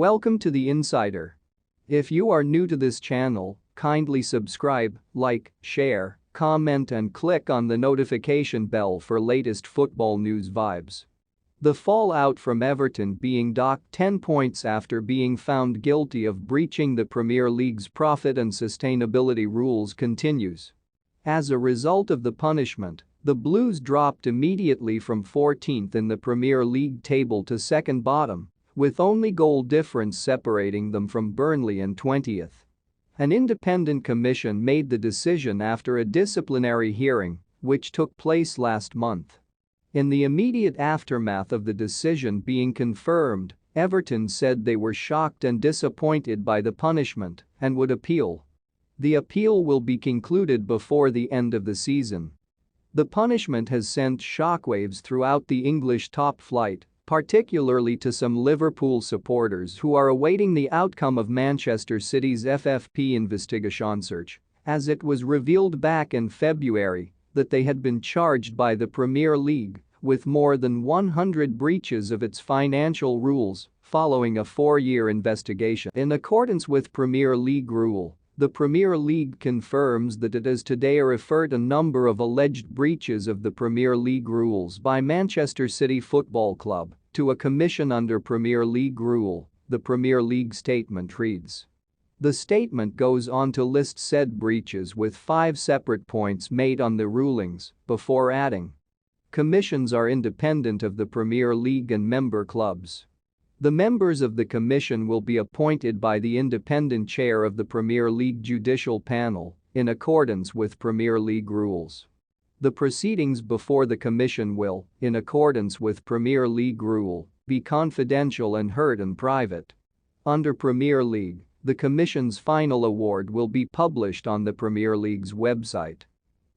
Welcome to The Insider. If you are new to this channel, kindly subscribe, like, share, comment and click on the notification bell for latest football news vibes. The fallout from Everton being docked 10 points after being found guilty of breaching the Premier League's profit and sustainability rules continues. As a result of the punishment, the Blues dropped immediately from 14th in the Premier League table to second bottom, with only goal difference separating them from Burnley in 20th. An independent commission made the decision after a disciplinary hearing, which took place last month. In the immediate aftermath of the decision being confirmed, Everton said they were shocked and disappointed by the punishment and would appeal. The appeal will be concluded before the end of the season. The punishment has sent shockwaves throughout the English top flight, particularly to some Liverpool supporters who are awaiting the outcome of Manchester City's FFP investigation search, as it was revealed back in February that they had been charged by the Premier League with more than 100 breaches of its financial rules following a 4-year investigation. In accordance with Premier League rule, the Premier League confirms that it has today referred a number of alleged breaches of the Premier League rules by Manchester City Football Club to a commission under Premier League rule, the Premier League statement reads. The statement goes on to list said breaches with 5 separate points made on the rulings, before adding. Commissions are independent of the Premier League and member clubs. The members of the commission will be appointed by the independent chair of the Premier League judicial panel, in accordance with Premier League rules. The proceedings before the commission will, in accordance with Premier League rule, be confidential and heard in private. Under Premier League, the commission's final award will be published on the Premier League's website.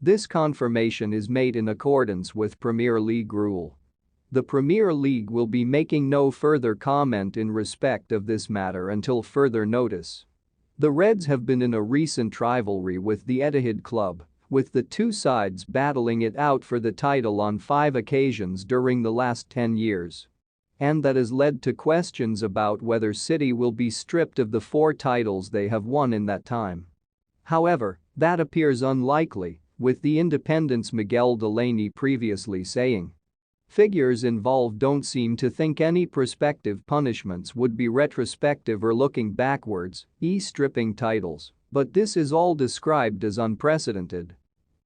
This confirmation is made in accordance with Premier League rule. The Premier League will be making no further comment in respect of this matter until further notice. The Reds have been in a recent rivalry with the Etihad club, with the two sides battling it out for the title on 5 occasions during the last 10 years. And that has led to questions about whether City will be stripped of the 4 titles they have won in that time. However, that appears unlikely, with the Independent's Miguel Delaney previously saying. Figures involved don't seem to think any prospective punishments would be retrospective or looking backwards, stripping titles, but this is all described as unprecedented.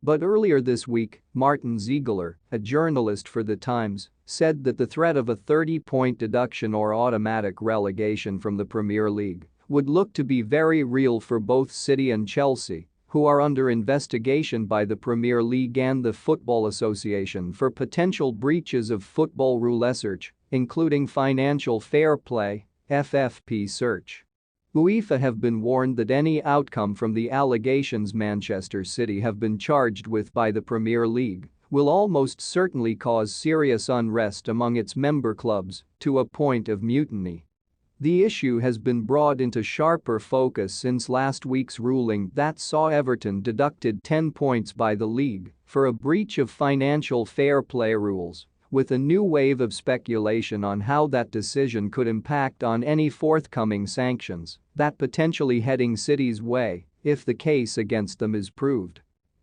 But earlier this week, Martin Ziegler, a journalist for The Times, said that the threat of a 30-point deduction or automatic relegation from the Premier League would look to be very real for both City and Chelsea, who are under investigation by the Premier League and the Football Association for potential breaches of football rule search, including financial fair play, FFP search. UEFA have been warned that any outcome from the allegations Manchester City have been charged with by the Premier League will almost certainly cause serious unrest among its member clubs to a point of mutiny. The issue has been brought into sharper focus since last week's ruling that saw Everton deducted 10 points by the league for a breach of financial fair play rules, with a new wave of speculation on how that decision could impact on any forthcoming sanctions that potentially heading City's way if the case against them is proved.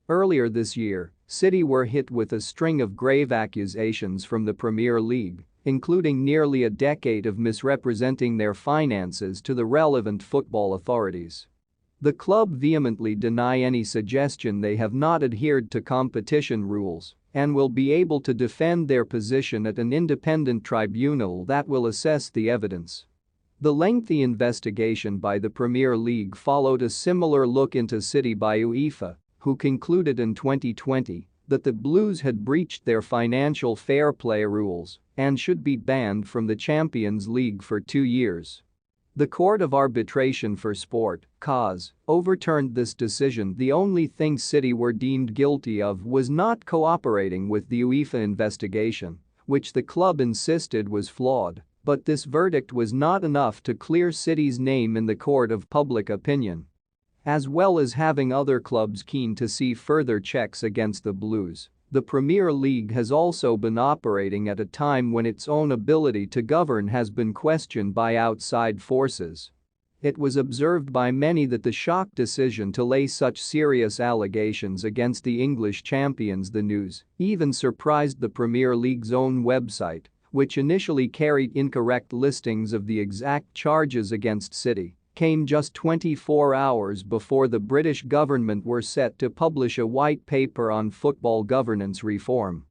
Earlier this year, City were hit with a string of grave accusations from the Premier League, including nearly a decade of misrepresenting their finances to the relevant football authorities. The club vehemently deny any suggestion they have not adhered to competition rules and will be able to defend their position at an independent tribunal that will assess the evidence. The lengthy investigation by the Premier League followed a similar look into City by UEFA, who concluded in 2020 that the Blues had breached their financial fair play rules and should be banned from the Champions League for 2 years. The Court of Arbitration for Sport (CAS) overturned this decision. The only thing City were deemed guilty of was not cooperating with the UEFA investigation, which the club insisted was flawed, but this verdict was not enough to clear City's name in the court of public opinion. As well as having other clubs keen to see further checks against the Blues, The Premier League has also been operating at a time when its own ability to govern has been questioned by outside forces. It was observed by many that the shock decision to lay such serious allegations against the English champions, the news, even surprised the Premier League's own website, which initially carried incorrect listings of the exact charges against City, came just 24 hours before the British government were set to publish a white paper on football governance reform.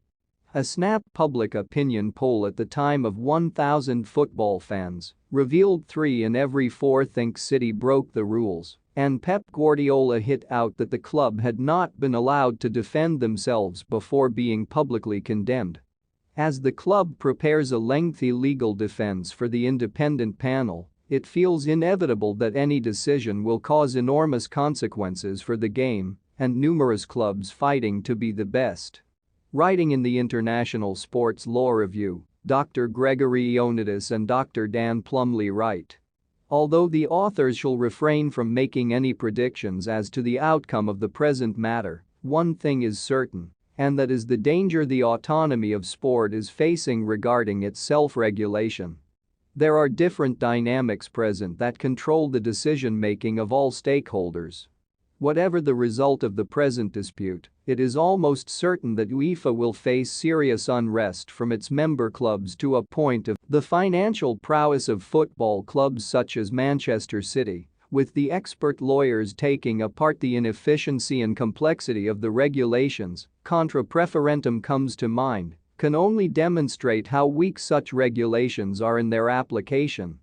A snap public opinion poll at the time of 1,000 football fans revealed 3 in every 4 think City broke the rules, and Pep Guardiola hit out that the club had not been allowed to defend themselves before being publicly condemned. As the club prepares a lengthy legal defense for the independent panel, it feels inevitable that any decision will cause enormous consequences for the game and numerous clubs fighting to be the best. Writing in the International Sports Law Review, Dr. Gregory Ioannidis and Dr. Dan Plumley write. Although the authors shall refrain from making any predictions as to the outcome of the present matter, one thing is certain, and that is the danger the autonomy of sport is facing regarding its self-regulation. There are different dynamics present that control the decision-making of all stakeholders. Whatever the result of the present dispute, it is almost certain that UEFA will face serious unrest from its member clubs to a point of the financial prowess of football clubs such as Manchester City, with the expert lawyers taking apart the inefficiency and complexity of the regulations. Contra preferentum comes to mind, can only demonstrate how weak such regulations are in their application.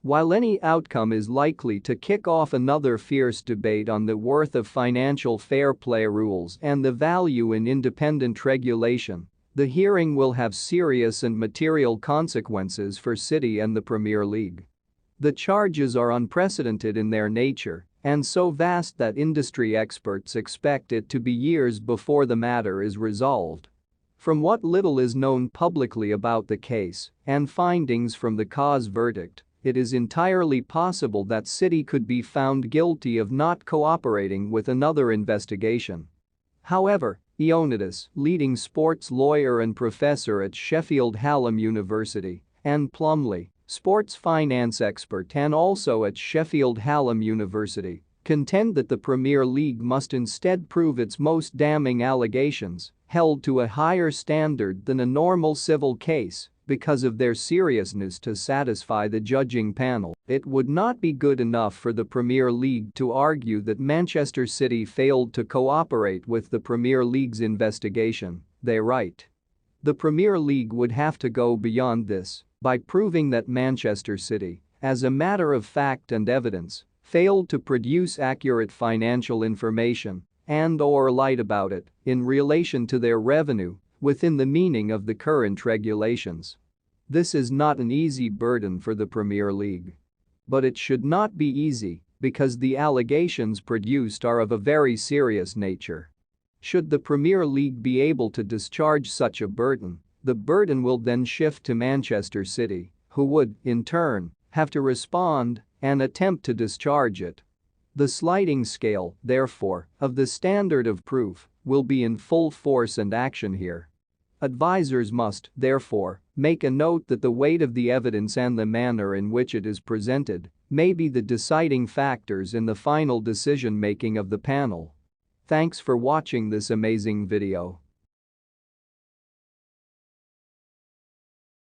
While any outcome is likely to kick off another fierce debate on the worth of financial fair play rules and the value in independent regulation, the hearing will have serious and material consequences for City and the Premier League. The charges are unprecedented in their nature and so vast that industry experts expect it to be years before the matter is resolved. From what little is known publicly about the case and findings from the cause verdict, it is entirely possible that City could be found guilty of not cooperating with another investigation. However, Ioannidis, leading sports lawyer and professor at Sheffield Hallam University, and Plumley, sports finance expert and also at Sheffield Hallam University, contend that the Premier League must instead prove its most damning allegations, held to a higher standard than a normal civil case, because of their seriousness to satisfy the judging panel. It would not be good enough for the Premier League to argue that Manchester City failed to cooperate with the Premier League's investigation, they write. The Premier League would have to go beyond this by proving that Manchester City, as a matter of fact and evidence, failed to produce accurate financial information and/or lied about it in relation to their revenue within the meaning of the current regulations. This is not an easy burden for the Premier League. But it should not be easy because the allegations produced are of a very serious nature. Should the Premier League be able to discharge such a burden, the burden will then shift to Manchester City, who would, in turn, have to respond and attempt to discharge it. The sliding scale, therefore, of the standard of proof will be in full force and action here. Advisors must, therefore, make a note that the weight of the evidence and the manner in which it is presented may be the deciding factors in the final decision-making of the panel. Thanks for watching this amazing video.